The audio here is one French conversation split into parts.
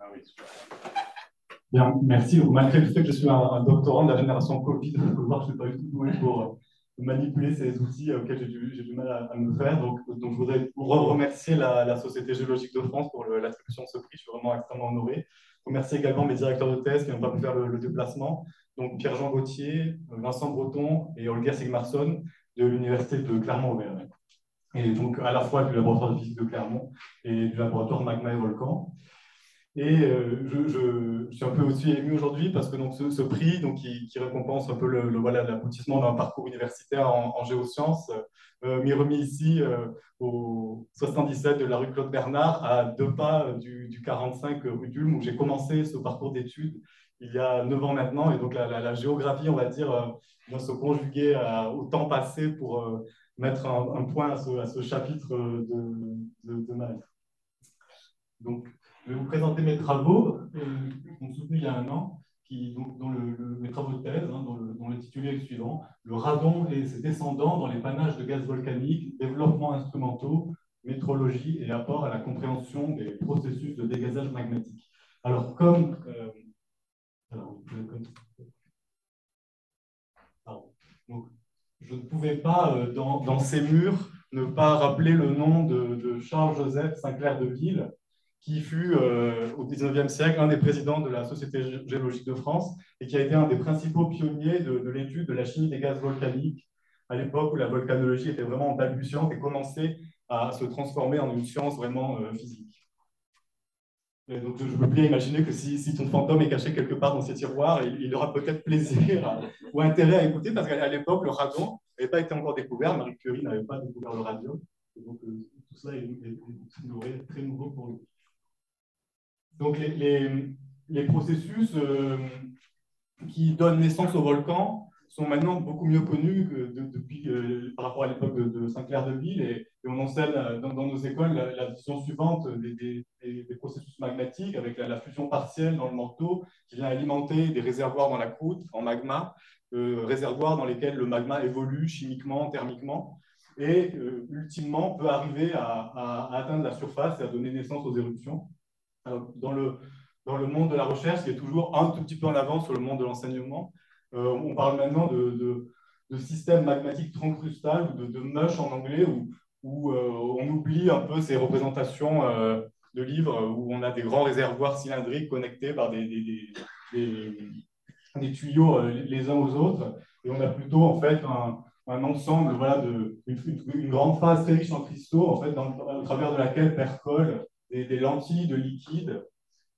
Ah oui, super. Bien, merci. Donc, malgré le fait que je suis un doctorant de la génération Covid, vous pouvez voir que je ne suis pas du tout doué pour manipuler ces outils auxquels j'ai du mal à me faire. Donc, je voudrais remercier la Société géologique de France pour l'attribution de ce prix. Je suis vraiment extrêmement honoré. Remercier également mes directeurs de thèse qui n'ont pas pu faire le déplacement. Donc, Pierre-Jean Gauthier, Vincent Breton et Holger Sigmarsson de l'Université de Clermont-Auvergne. Et donc, à la fois du laboratoire de physique de Clermont et du laboratoire Magma et Volcan. Et je suis un peu aussi ému aujourd'hui parce que donc, ce prix donc, qui récompense un peu voilà, l'aboutissement d'un parcours universitaire en géosciences m'est remis ici au 77 de la rue Claude Bernard, à 2 pas du 45 rue d'Ulm, où j'ai commencé ce parcours d'études il y a 9 ans maintenant. Et donc la géographie, on va dire, vient se conjuguer au temps passé pour mettre un point à ce chapitre de ma vie. Donc, je vais vous présenter mes travaux qui sont soutenus il y a un an, dont mes travaux de thèse, dont le titulé est le suivant: le radon et ses descendants dans les panaches de gaz volcanique, développement instrumentaux, métrologie et apport à la compréhension des processus de dégazage magmatique. Alors, donc, je ne pouvais pas, dans ces murs, ne pas rappeler le nom de Charles-Joseph Sinclair de Ville, qui fut au XIXe siècle un des présidents de la Société géologique de France et qui a été un des principaux pionniers de l'étude de la chimie des gaz volcaniques à l'époque où la volcanologie était vraiment balbutiante et commençait à se transformer en une science vraiment physique. Et donc, je peux bien imaginer que si ton fantôme est caché quelque part dans ces tiroirs, il aura peut-être plaisir ou intérêt à écouter, parce qu'à l'époque, le radon n'avait pas été encore découvert. Marie Curie n'avait pas découvert le radium. Et donc, tout ça est très nouveau pour nous. Donc, les processus qui donnent naissance au volcan sont maintenant beaucoup mieux connus depuis, par rapport à l'époque de Saint-Clair de Ville. Et on enseigne dans nos écoles la vision suivante des processus magmatiques, avec la fusion partielle dans le manteau qui vient alimenter des réservoirs dans la croûte en magma, réservoirs dans lesquels le magma évolue chimiquement, thermiquement, et ultimement peut arriver à atteindre la surface et à donner naissance aux éruptions. Alors, dans le monde de la recherche, qui est toujours un tout petit peu en avance sur le monde de l'enseignement, on parle maintenant de systèmes magmatiques transcrustales, ou de mush en anglais, où on oublie un peu ces représentations de livres où on a des grands réservoirs cylindriques connectés par des tuyaux les uns aux autres, et on a plutôt en fait un ensemble, voilà, une grande phase très riche en cristaux, en fait, au travers de laquelle percolent des lentilles de liquide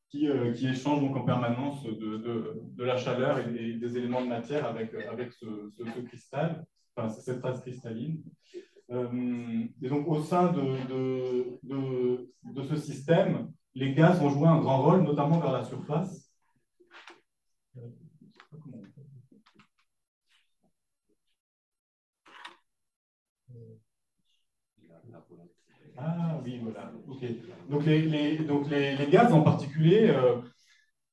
qui échangent donc en permanence de la chaleur et des éléments de matière avec ce cristal, enfin cette phase cristalline. Et donc au sein de ce système, les gaz vont jouer un grand rôle, notamment vers la surface. Ah oui, voilà. Ok. Donc les gaz en particulier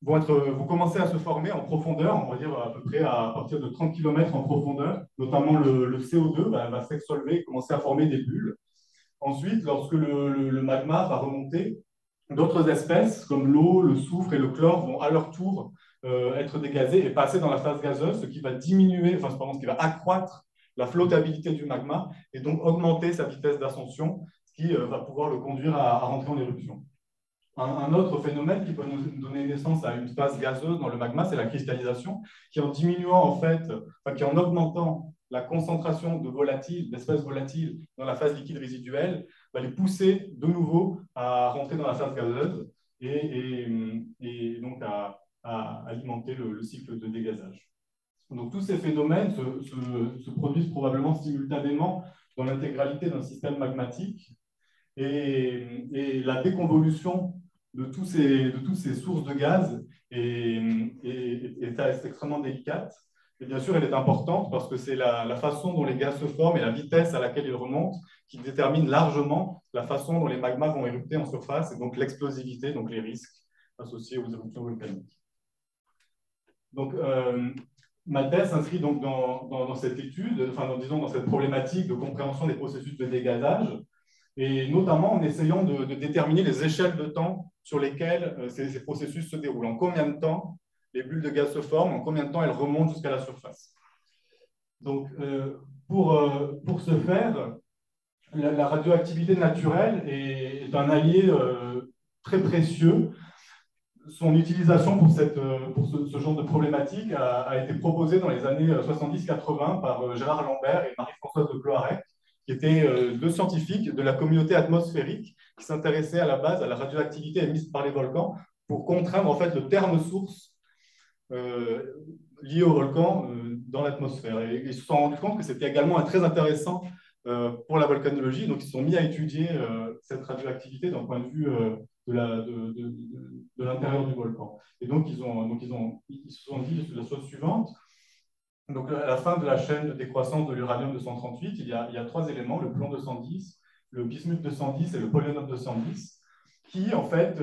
vont commencer à se former en profondeur, on va dire à peu près à partir de 30 km en profondeur. Notamment le CO2 va s'exsolver et commencer à former des bulles. Ensuite, lorsque le magma va remonter, d'autres espèces comme l'eau, le soufre et le chlore vont à leur tour être dégazés et passer dans la phase gazeuse, ce qui va diminuer, enfin, pardon, ce qui va accroître la flottabilité du magma et donc augmenter sa vitesse d'ascension, ce qui va pouvoir le conduire à rentrer en éruption. Un autre phénomène qui peut nous donner naissance à une phase gazeuse dans le magma, c'est la cristallisation, qui en diminuant en fait, enfin, qui en augmentant la concentration de volatiles, d'espèces volatiles dans la phase liquide résiduelle, va les pousser de nouveau à rentrer dans la phase gazeuse et donc à alimenter le cycle de dégazage. Donc tous ces phénomènes se produisent probablement simultanément dans l'intégralité d'un système magmatique, et la déconvolution de toutes ces sources de gaz est extrêmement délicate. Et bien sûr, elle est importante parce que c'est la façon dont les gaz se forment et la vitesse à laquelle ils remontent qui détermine largement la façon dont les magmas vont érupter en surface, et donc l'explosivité, donc les risques associés aux éruptions volcaniques. Donc, ma thèse s'inscrit donc dans cette étude, enfin, disons dans cette problématique de compréhension des processus de dégazage, et notamment en essayant de déterminer les échelles de temps sur lesquels ces processus se déroulent. En combien de temps les bulles de gaz se forment, en combien de temps elles remontent jusqu'à la surface. Donc, pour ce faire, la radioactivité naturelle est un allié très précieux. Son utilisation pour ce genre de problématique a été proposée dans les années 70-80 par Gérard Lambert et Marie-Françoise de Cloarec, qui étaient deux scientifiques de la communauté atmosphérique qui s'intéressaient à la base à la radioactivité émise par les volcans pour contraindre en fait le terme source lié au volcan dans l'atmosphère. Et ils se sont rendus compte que c'était également très intéressant pour la volcanologie. Donc, ils se sont mis à étudier cette radioactivité d'un point de vue de l'intérieur du volcan. Et donc, ils se sont dit la chose suivante. Donc, à la fin de la chaîne de décroissance de l'uranium 238, il y a trois éléments, le plomb 210, le bismuth 210 et le polonium 210, qui, en fait,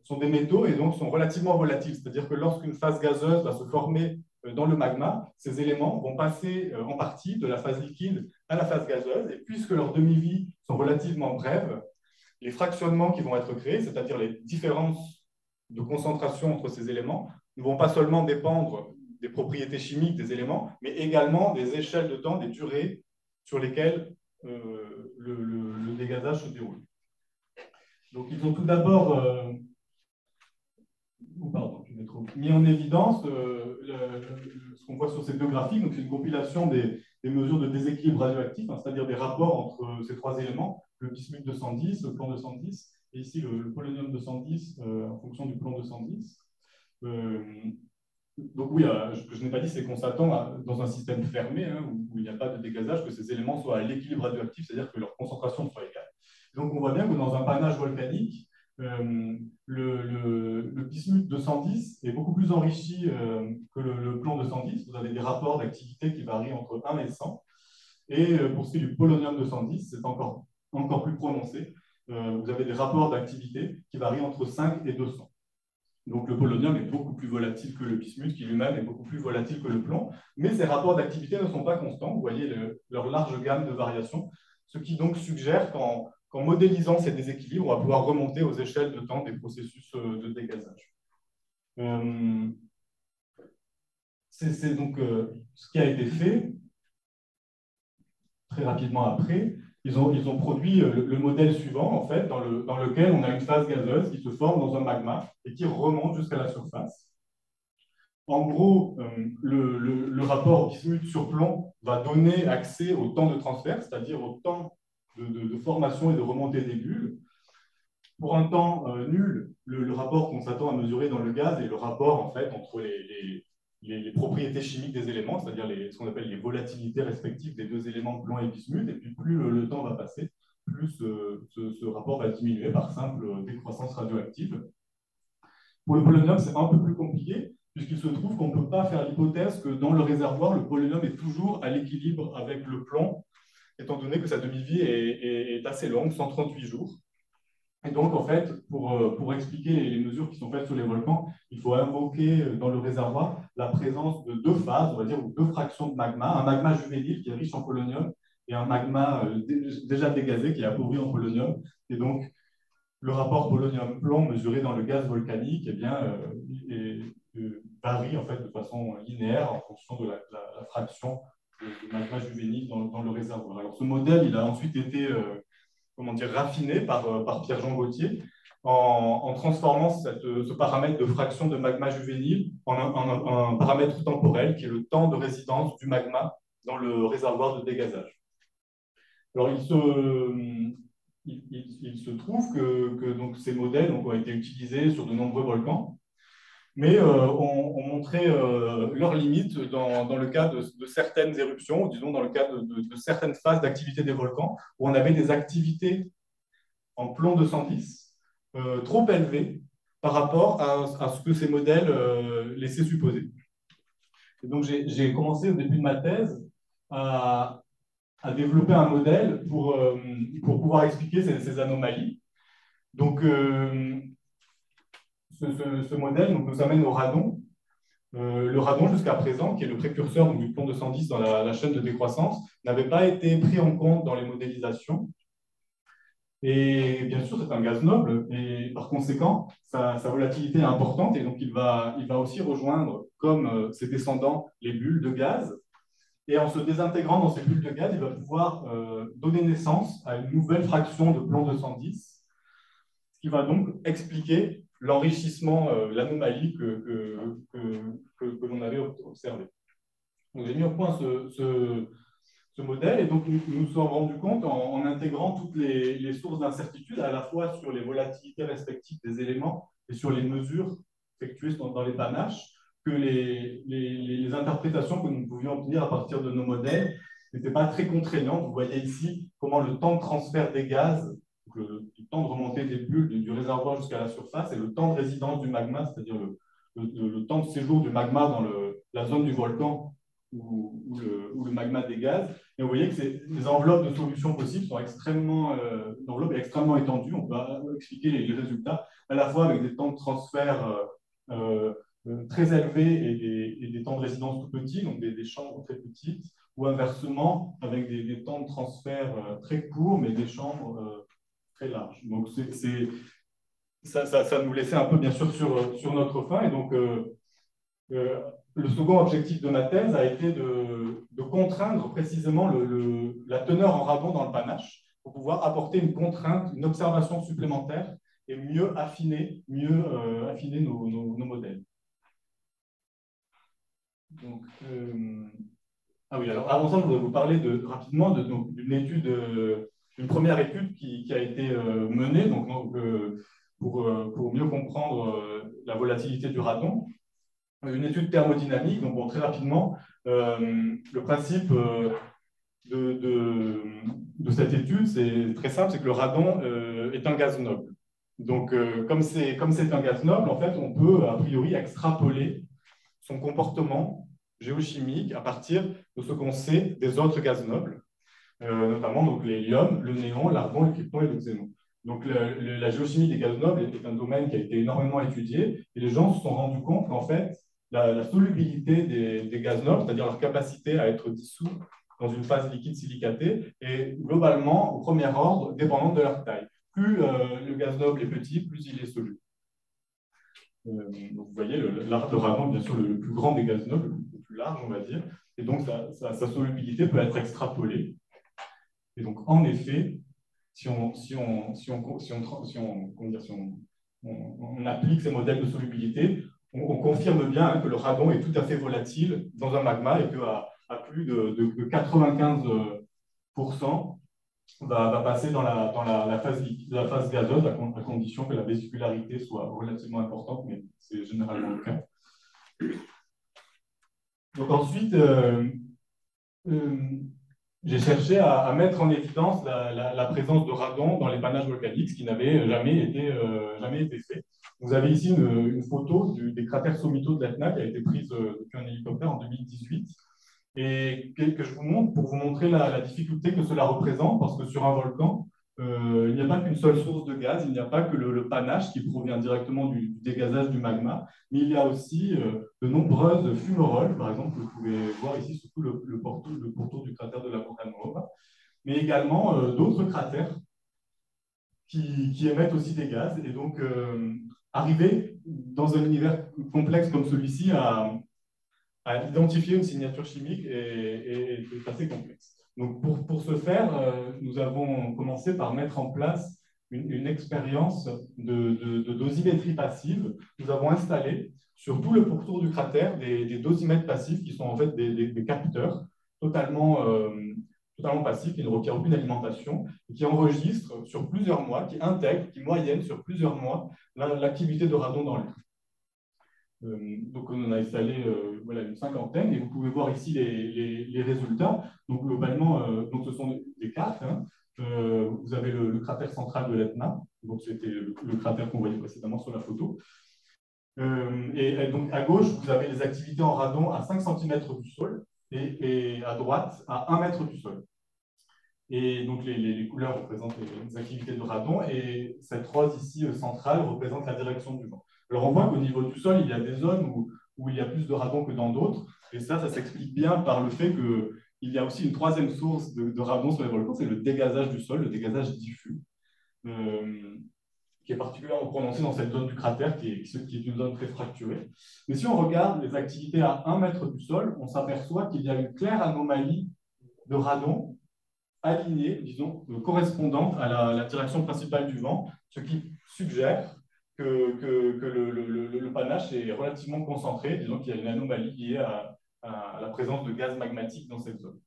sont des métaux et donc sont relativement volatiles. C'est-à-dire que lorsqu'une phase gazeuse va se former dans le magma, ces éléments vont passer en partie de la phase liquide à la phase gazeuse. Et puisque leurs demi-vies sont relativement brèves, les fractionnements qui vont être créés, c'est-à-dire les différences de concentration entre ces éléments, ne vont pas seulement dépendre des propriétés chimiques des éléments, mais également des échelles de temps, des durées sur lesquelles le dégazage se déroule. Donc, ils ont tout d'abord mis en évidence ce qu'on voit sur ces deux graphiques. Donc, c'est une compilation des mesures de déséquilibre radioactif, hein, c'est-à-dire des rapports entre ces trois éléments, le bismuth 210, le plomb 210, et ici le polonium 210 en fonction du plomb 210. Donc oui, ce que je n'ai pas dit, c'est qu'on s'attend dans un système fermé, hein, où il n'y a pas de dégazage, que ces éléments soient à l'équilibre radioactif, c'est-à-dire que leur concentration soit égale. Donc on voit bien que dans un panache volcanique, le bismuth 210 est beaucoup plus enrichi que le plomb 210. Vous avez des rapports d'activité qui varient entre 1 et 100. Et pour ce qui est du polonium 210, c'est encore plus prononcé. Vous avez des rapports d'activité qui varient entre 5 et 200. Donc le polonium est beaucoup plus volatile que le bismuth, qui lui-même est beaucoup plus volatile que le plomb. Mais ces rapports d'activité ne sont pas constants. Vous voyez leur large gamme de variations, ce qui donc suggère qu'en modélisant ces déséquilibres, on va pouvoir remonter aux échelles de temps des processus de dégazage. C'est donc ce qui a été fait très rapidement après. Ils ont produit le modèle suivant, en fait, dans lequel on a une phase gazeuse qui se forme dans un magma et qui remonte jusqu'à la surface. En gros, le rapport bismuth sur plomb va donner accès au temps de transfert, c'est-à-dire au temps de formation et de remontée des bulles. Pour un temps nul, le rapport qu'on s'attend à mesurer dans le gaz est le rapport en fait, entre les propriétés chimiques des éléments, c'est-à-dire ce qu'on appelle les volatilités respectives des deux éléments plomb et bismuth, et puis plus le temps va passer, plus ce rapport va diminuer par simple décroissance radioactive. Pour le polonium, c'est un peu plus compliqué, puisqu'il se trouve qu'on ne peut pas faire l'hypothèse que dans le réservoir, le polonium est toujours à l'équilibre avec le plomb, étant donné que sa demi-vie est assez longue, 138 jours. Et donc, en fait, pour expliquer les mesures qui sont faites sur les volcans, il faut invoquer dans le réservoir la présence de deux phases, on va dire, ou deux fractions de magma, un magma juvénile qui est riche en polonium et un magma déjà dégazé qui est appauvri en polonium. Et donc, le rapport polonium-plomb mesuré dans le gaz volcanique eh bien, varie en fait, de façon linéaire en fonction de la fraction de magma juvénile dans le réservoir. Alors, ce modèle, il a ensuite été raffiné par Pierre-Jean Gaultier en transformant ce paramètre de fraction de magma juvénile en un paramètre temporel qui est le temps de résidence du magma dans le réservoir de dégazage. Alors, il se trouve que donc, ces modèles ont été utilisés sur de nombreux volcans, mais ont montré leurs limites dans le cas de certaines éruptions, ou disons dans le cas de certaines phases d'activité des volcans, où on avait des activités en plomb 210 trop élevées par rapport à ce que ces modèles laissaient supposer. Et donc j'ai commencé au début de ma thèse à développer un modèle pour pouvoir expliquer ces anomalies. Donc, ce modèle nous amène au radon. Le radon, jusqu'à présent, qui est le précurseur du plomb 210 dans la chaîne de décroissance, n'avait pas été pris en compte dans les modélisations. Et bien sûr, c'est un gaz noble, et par conséquent, sa volatilité est importante, et donc il va aussi rejoindre, comme ses descendants, les bulles de gaz. Et en se désintégrant dans ces bulles de gaz, il va pouvoir donner naissance à une nouvelle fraction de plomb 210, ce qui va donc expliquer l'enrichissement, l'anomalie que l'on avait observée. Donc j'ai mis au point ce modèle, et donc nous nous sommes rendus compte en intégrant toutes les sources d'incertitude, à la fois sur les volatilités respectives des éléments et sur les mesures effectuées dans les panaches, que les interprétations que nous pouvions obtenir à partir de nos modèles n'étaient pas très contraignantes. Vous voyez ici comment le temps de transfert des gaz, donc le temps de remontée des bulles du réservoir jusqu'à la surface, et le temps de résidence du magma, c'est-à-dire le temps de séjour du magma dans la zone du volcan où le magma dégage. Et vous voyez que les enveloppes de solutions possibles sont extrêmement, l'enveloppe est extrêmement étendue. On peut expliquer les résultats à la fois avec des temps de transfert très élevés et des temps de résidence tout petits, donc des chambres très petites, ou inversement avec des temps de transfert très courts, mais des chambres très larges. Donc ça nous laissait un peu, bien sûr, sur notre fin. Et donc, le second objectif de ma thèse a été de contraindre précisément la teneur en radon dans le panache pour pouvoir apporter une contrainte, une observation supplémentaire et mieux affiner nos modèles. Donc, ah oui, alors avant ça, je voudrais vous parler rapidement d'une étude, d'une première étude qui a été menée pour mieux comprendre la volatilité du radon. Une étude thermodynamique. Donc, bon, très rapidement, le principe de cette étude, c'est très simple, c'est que le radon est un gaz noble. Donc, comme c'est un gaz noble, en fait, on peut a priori extrapoler son comportement géochimique à partir de ce qu'on sait des autres gaz nobles, notamment donc, l'hélium, le néon, l'argon, le krypton et le xénon. Donc, la géochimie des gaz nobles est un domaine qui a été énormément étudié, et les gens se sont rendus compte qu'en fait, la solubilité des gaz nobles, c'est-à-dire leur capacité à être dissous dans une phase liquide silicatée, est globalement, au premier ordre, dépendante de leur taille. Plus le gaz noble est petit, plus il est soluble. Donc vous voyez, le radon, bien sûr, le plus grand des gaz nobles, le plus large, on va dire, et donc sa solubilité peut être extrapolée. Et donc, en effet, si on applique ces modèles de solubilité, on confirme bien que le radon est tout à fait volatile dans un magma et qu'à plus de 95% va passer dans la phase gazeuse à condition que la vésicularité soit relativement importante, mais c'est généralement le cas. Donc ensuite, j'ai cherché à mettre en évidence la présence de radon dans les panaches volcaniques, ce qui n'avait jamais été fait. Vous avez ici une photo des cratères sommitaux de l'Etna qui a été prise depuis un hélicoptère en 2018 et que je vous montre pour vous montrer la difficulté que cela représente, parce que sur un volcan, il n'y a pas qu'une seule source de gaz, il n'y a pas que le panache qui provient directement du dégazage du magma, mais il y a aussi de nombreuses fumerolles, par exemple, que vous pouvez voir ici, surtout le pourtour du cratère de la Aconcagua, mais également d'autres cratères qui émettent aussi des gaz. Et donc, arriver dans un univers complexe comme celui-ci à identifier une signature chimique est assez complexe. Donc, pour ce faire, nous avons commencé par mettre en place une expérience de dosimétrie passive. Nous avons installé sur tout le pourtour du cratère des dosimètres passifs qui sont en fait des capteurs totalement passifs, qui ne requièrent aucune alimentation, et qui enregistrent sur plusieurs mois, qui intègrent, qui moyennent sur plusieurs mois l'activité de radon dans l'air. Donc, on en a installé voilà, une cinquantaine et vous pouvez voir ici les résultats. Donc, globalement, donc ce sont des cartes. Hein. Vous avez le cratère central de l'Etna. Donc, c'était le cratère qu'on voyait précédemment sur la photo. Et donc, à gauche, vous avez les activités en radon à 5 cm du sol et à droite, à 1 mètre du sol. Et donc, les couleurs représentent les activités de radon et cette rose ici centrale représente la direction du vent. Alors, on voit qu'au niveau du sol, il y a des zones où il y a plus de radon que dans d'autres. Et ça s'explique bien par le fait qu'il y a aussi une troisième source de radon sur les volcans, c'est le dégazage du sol, le dégazage diffus. qui est particulièrement prononcée dans cette zone du cratère, qui est une zone très fracturée. Mais si on regarde les activités à 1 mètre du sol, on s'aperçoit qu'il y a une claire anomalie de radon alignée, disons, correspondante à la direction principale du vent, ce qui suggère que le panache est relativement concentré, disons qu'il y a une anomalie liée à la présence de gaz magmatique dans cette zone.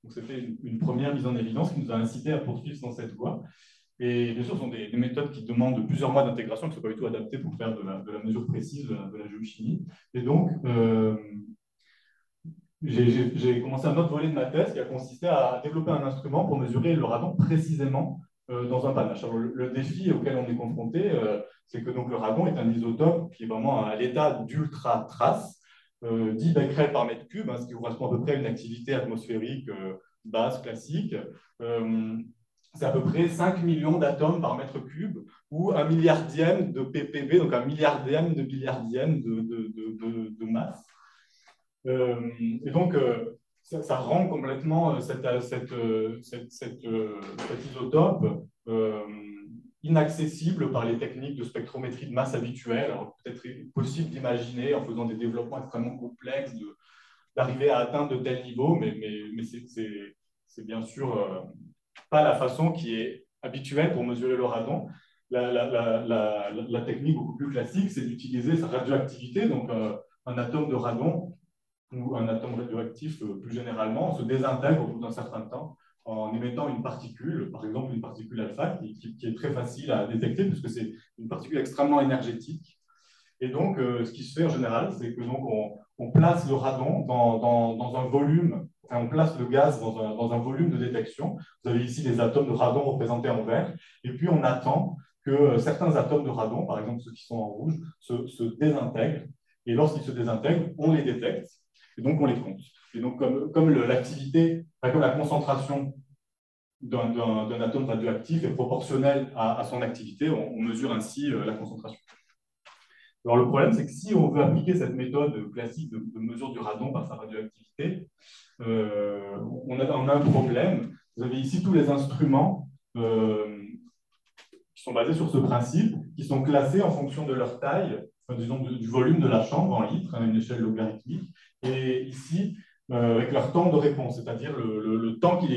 Donc c'était une première mise en évidence qui nous a incité à poursuivre dans cette voie. Et bien sûr, ce sont des méthodes qui demandent plusieurs mois d'intégration, qui ne sont pas du tout adaptées pour faire de la mesure précise de la géochimie. Et donc, j'ai commencé un autre volet de ma thèse qui a consisté à développer un instrument pour mesurer le radon précisément dans un panache. Alors, le défi auquel on est confronté, c'est que donc, le radon est un isotope qui est vraiment à l'état d'ultra trace, 10 becquerels par mètre cube, ce qui correspond à peu près à une activité atmosphérique basse, classique. C'est à peu près 5 millions d'atomes par mètre cube, ou 1 milliardième de ppb, donc 1 milliardième de billiardième de masse. Et donc, ça rend complètement cet isotope inaccessible par les techniques de spectrométrie de masse habituelles. Alors, peut-être possible d'imaginer, en faisant des développements extrêmement complexes, d'arriver à atteindre de tels niveaux, mais c'est bien sûr pas la façon qui est habituelle pour mesurer le radon. La technique beaucoup plus classique, c'est d'utiliser sa radioactivité, donc un atome de radon ou un atome radioactif plus généralement se désintègre au bout d'un certain temps en émettant une particule, par exemple une particule alpha, qui est très facile à détecter puisque c'est une particule extrêmement énergétique. Et donc, ce qui se fait en général, c'est que donc, on place le radon dans un volume, enfin, on place le gaz dans un volume de détection. Vous avez ici les atomes de radon représentés en vert, et puis on attend que certains atomes de radon, par exemple ceux qui sont en rouge, se désintègrent. Et lorsqu'ils se désintègrent, on les détecte, et donc on les compte. Et donc, comme l'activité, comme la concentration d'un atome radioactif est proportionnelle à son activité, on mesure ainsi la concentration. Alors, le problème, c'est que si on veut appliquer cette méthode classique de mesure du radon par sa radioactivité, on a un problème. Vous avez ici tous les instruments qui sont basés sur ce principe, qui sont classés en fonction de leur taille, disons du volume de la chambre en litres, à une échelle logarithmique, et ici, avec leur temps de réponse, c'est-à-dire le temps qu'il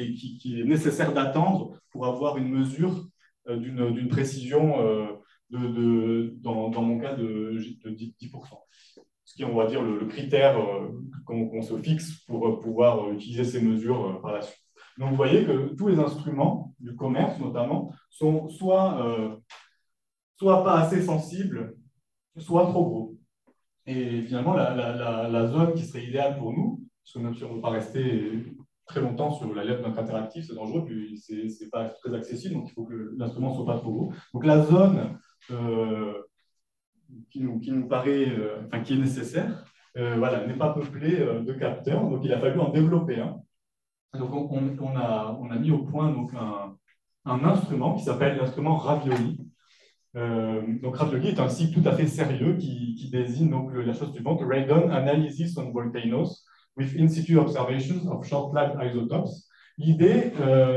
est nécessaire d'attendre pour avoir une mesure d'une précision dans mon cas de 10%. Ce qui est, on va dire, le critère qu'on se fixe pour pouvoir utiliser ces mesures par la suite. Donc, vous voyez que tous les instruments du commerce, notamment, sont soit pas assez sensibles, soit trop gros. Et finalement, la zone qui serait idéale pour nous, parce que même si on ne veut pas rester très longtemps sur la lèvre d'un cratère actif, c'est dangereux, puis ce n'est pas très accessible, donc il faut que l'instrument ne soit pas trop gros. Donc la zone qui nous paraît, enfin, qui est nécessaire, voilà, n'est pas peuplée de capteurs, donc il a fallu en développer un. Donc on a mis au point donc, un instrument qui s'appelle l'instrument Ravioli. Donc Ravioli est un site tout à fait sérieux qui désigne donc la chose suivante: Radon Analysis on Volcanoes with In situ Observations of Short-lived Isotopes. L'idée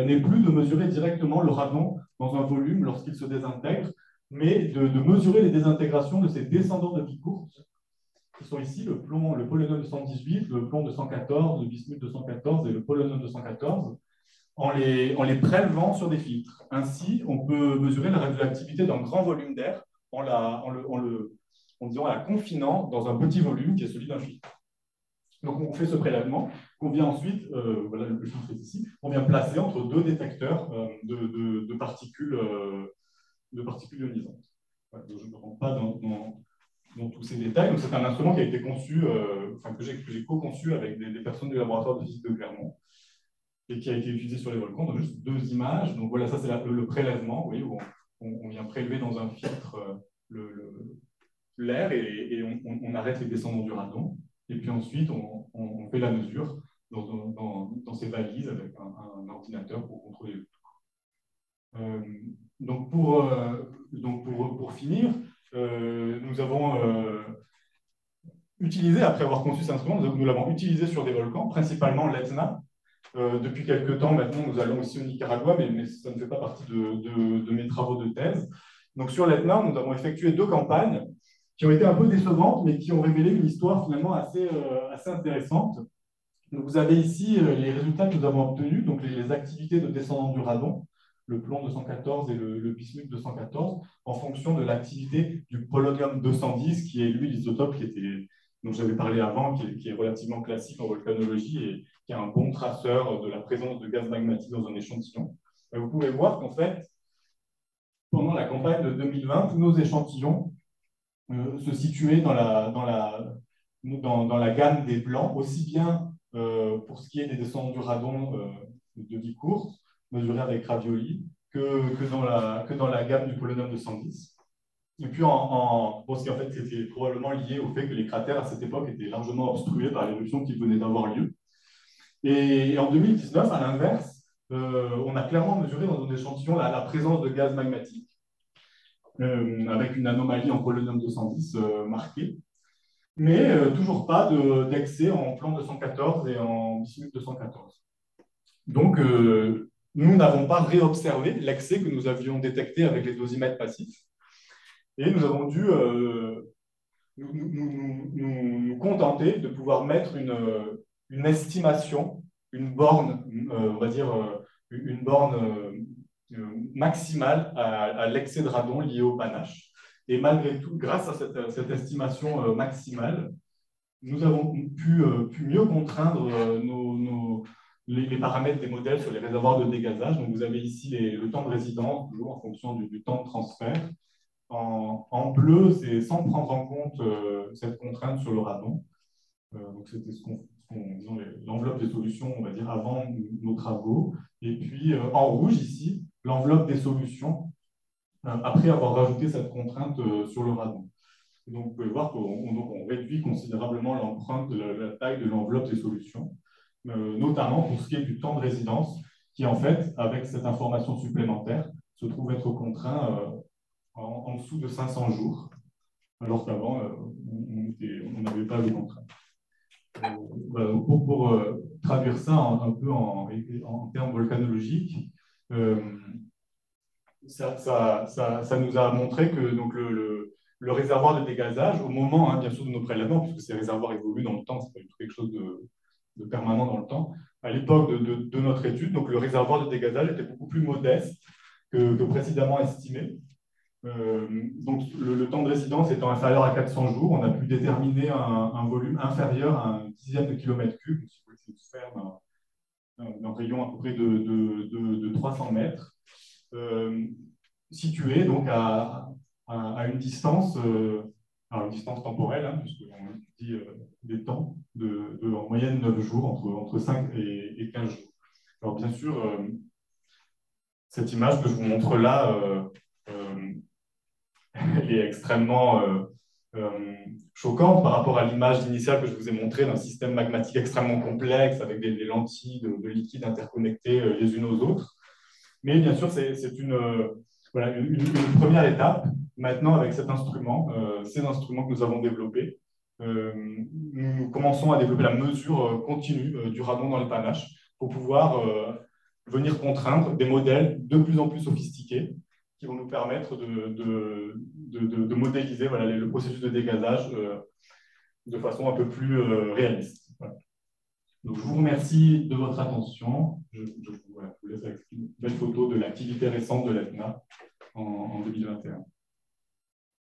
n'est plus de mesurer directement le radon dans un volume lorsqu'il se désintègre, mais de mesurer les désintégrations de ces descendants de vie courte, qui sont ici le plomb, le polonium 218, le plomb 214, le bismuth 214 et le polonium 214, en les prélevant sur des filtres. Ainsi, on peut mesurer la radioactivité d'un grand volume d'air en disant, la confinant dans un petit volume qui est celui d'un filtre. Donc, on fait ce prélèvement qu'on vient ensuite, voilà le filtre est ici, on vient placer entre deux détecteurs de particules ionisantes. Voilà, je ne rentre pas dans tous ces détails. C'est un instrument qui a été conçu, que j'ai co-conçu avec des personnes du laboratoire de physique de Clermont et qui a été utilisé sur les volcans. Donc, juste deux images. Donc voilà, ça c'est le prélèvement, vous voyez, où on vient prélever dans un filtre l'air et on arrête les descendants du radon. Et puis ensuite, on fait la mesure dans ces valises avec un ordinateur pour contrôler le tout. Donc pour finir, nous avons utilisé, après avoir conçu cet instrument, nous l'avons utilisé sur des volcans, principalement l'Etna, Depuis quelques temps, maintenant, nous allons aussi au Nicaragua, mais ça ne fait pas partie de mes travaux de thèse. Donc, sur l'Etna, nous avons effectué 2 campagnes qui ont été un peu décevantes, mais qui ont révélé une histoire finalement assez intéressante. Donc, vous avez ici les résultats que nous avons obtenus, donc les activités de descendants du radon, le plomb 214 et le bismuth 214, en fonction de l'activité du polonium 210, qui est lui l'isotope dont j'avais parlé avant, qui est relativement classique en volcanologie et qui est un bon traceur de la présence de gaz magmatique dans un échantillon. Et vous pouvez voir qu'en fait, pendant la campagne de 2020, tous nos échantillons se situaient dans la gamme des blancs, aussi bien pour ce qui est des descendants du radon de vie courte, mesurés avec ravioli, que dans la gamme du polonium 210. Et puis, bon, ce qui en fait c'était probablement lié au fait que les cratères à cette époque étaient largement obstrués par l'éruption qui venait d'avoir lieu. Et en 2019, à l'inverse, on a clairement mesuré dans nos échantillons la présence de gaz magmatique, avec une anomalie en polonium 210 marquée, mais toujours pas d'excès en plomb 214 et en bismuth 214. Donc, nous n'avons pas réobservé l'excès que nous avions détecté avec les dosimètres passifs, et nous avons dû nous contenter de pouvoir mettre une estimation, une borne, on va dire une borne maximale à l'excès de radon lié au panache. Et malgré tout, grâce à cette estimation maximale, nous avons pu mieux contraindre les paramètres des modèles sur les réservoirs de dégazage. Donc, vous avez ici le temps de résidence, toujours en fonction du temps de transfert. En bleu, c'est sans prendre en compte cette contrainte sur le radon. Donc, c'était l'enveloppe des solutions, on va dire, avant nos travaux. Et puis, en rouge, ici, l'enveloppe des solutions, après avoir rajouté cette contrainte sur le radon. Donc, vous pouvez voir qu'on réduit considérablement l'empreinte, la taille de l'enveloppe des solutions, notamment pour ce qui est du temps de résidence, qui, en fait, avec cette information supplémentaire, se trouve être contraint en dessous de 500 jours, alors qu'avant, on n'avait pas le contraint. Pour traduire ça un peu en termes volcanologiques, ça nous a montré que donc, le réservoir de dégazage, au moment, hein, bien sûr, de nos prélèvements, puisque ces réservoirs évoluent dans le temps, c'est pas du tout quelque chose de permanent dans le temps, à l'époque de notre étude, donc le réservoir de dégazage était beaucoup plus modeste que précédemment estimé. Donc, le temps de résidence étant inférieur à 400 jours, on a pu déterminer un volume inférieur à 1/10 de kilomètre cube, si vous voulez se faire d'un rayon à peu près de 300 mètres, situé donc à une distance, une distance temporelle, hein, puisqu'on dit des temps en moyenne 9 jours, entre 5 et 15 jours. Alors, bien sûr, cette image que je vous montre là, elle est extrêmement choquante par rapport à l'image initiale que je vous ai montrée d'un système magmatique extrêmement complexe avec des lentilles de liquide interconnectées les unes aux autres. Mais bien sûr, c'est une première étape. Maintenant, avec cet instrument, ces instruments que nous avons développés, nous commençons à développer la mesure continue du radon dans les panaches pour pouvoir venir contraindre des modèles de plus en plus sophistiqués qui vont nous permettre de modéliser le processus de dégazage de façon un peu plus réaliste. Voilà. Donc, je vous remercie de votre attention. Je vous laisse avec une belle photo de l'activité récente de l'ETNA en 2021.